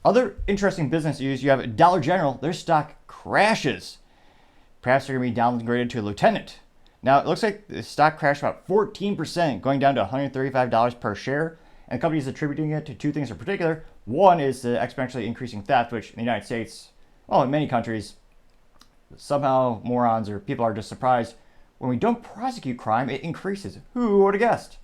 Other interesting business news, you have Dollar General, their stock crashes. Perhaps they're going to be downgraded to a lieutenant. Now, it looks like the stock crashed about 14%, going down to $135 per share. And the company is attributing it to two things in particular. One is the exponentially increasing theft, which in the United States, well, in many countries, somehow morons or people are just surprised. When we don't prosecute crime, it increases. Who would have guessed?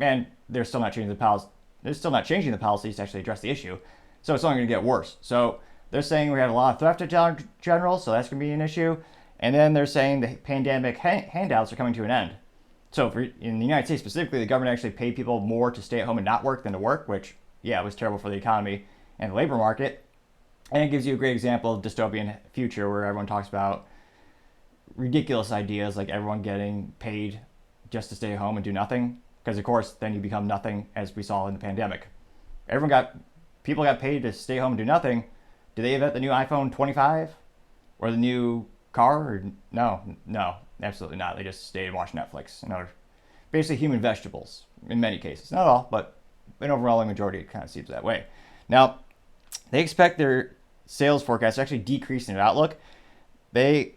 And they're still not changing the policy. They're still not changing the policies to actually address the issue. So it's only going to get worse. So they're saying we have a lot of theft at Dollar General, so that's going to be an issue. And then they're saying the pandemic handouts are coming to an end. So in the United States specifically, the government actually paid people more to stay at home and not work than to work, which, yeah, was terrible for the economy and the labor market. And it gives you a great example of dystopian future where everyone talks about ridiculous ideas like everyone getting paid just to stay at home and do nothing. Because, of course, then you become nothing, as we saw in the pandemic. People got paid to stay home and do nothing. Do they invent the new iPhone 25 or the new car? Or no, absolutely not. They just stayed and watched Netflix and other basically human vegetables in many cases. Not all, but an overwhelming majority, it kind of seems that way. Now, they expect their sales forecast to actually decrease in their outlook. They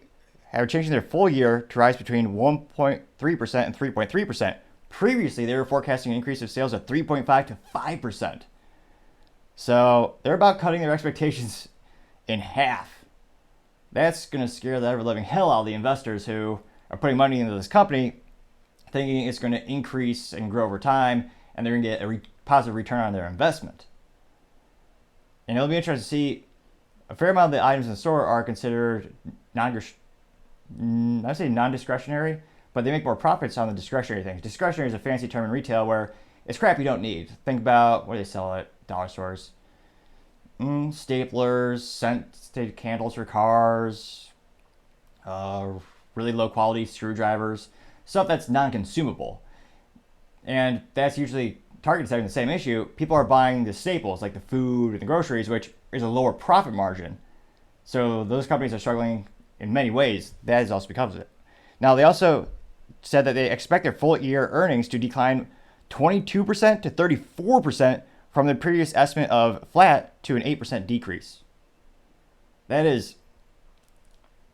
are changing their full year to rise between 1.3% and 3.3%. Previously, they were forecasting an increase of sales of 3.5 to 5%. So they're about cutting their expectations in half. That's going to scare the ever-living hell out of the investors who are putting money into this company, thinking it's going to increase and grow over time, and they're going to get a positive return on their investment. And it'll be interesting to see a fair amount of the items in the store are considered non-discretionary, but they make more profits on the discretionary things. Discretionary is a fancy term in retail where it's crap you don't need. Think about what do they sell at dollar stores? Staplers, scented candles for cars, really low quality screwdrivers, stuff that's non-consumable. And that's usually Target's having the same issue. People are buying the staples like the food and the groceries, which is a lower profit margin. So those companies are struggling in many ways. That is also because of it. Now, they also said that they expect their full year earnings to decline 22% to 34% from the previous estimate of flat to an 8% decrease. That is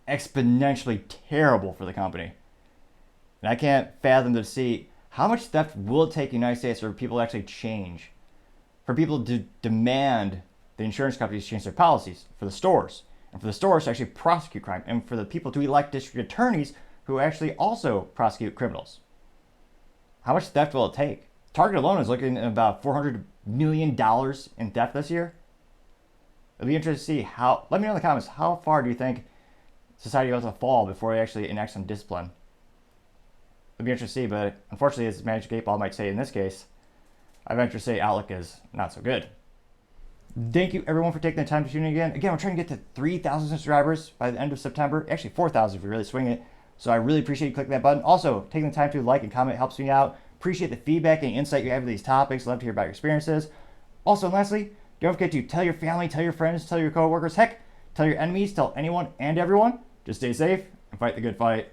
exponentially terrible for the company. And I can't fathom to see how much theft will it take in the United States for people to actually change, for people to demand the insurance companies change their policies, for the stores, and for the stores to actually prosecute crime, and for the people to elect district attorneys who actually also prosecute criminals. How much theft will it take? Target alone is looking at about $400 million in theft this year. It'll be interesting to see how. Let me know in the comments, how far do you think society goes to fall before they actually enact some discipline? It'll be interesting to see, but unfortunately, as Magic 8 Ball might say in this case, I venture to say outlook is not so good. Thank you everyone for taking the time to tune in again. Again, we're trying to get to 3,000 subscribers by the end of September. Actually, 4,000 if we really swing it. So I really appreciate you clicking that button. Also, taking the time to like and comment helps me out. Appreciate the feedback and insight you have with these topics. Love to hear about your experiences. Also, and lastly, don't forget to tell your family, tell your friends, tell your coworkers, heck, tell your enemies, tell anyone and everyone. Just stay safe and fight the good fight.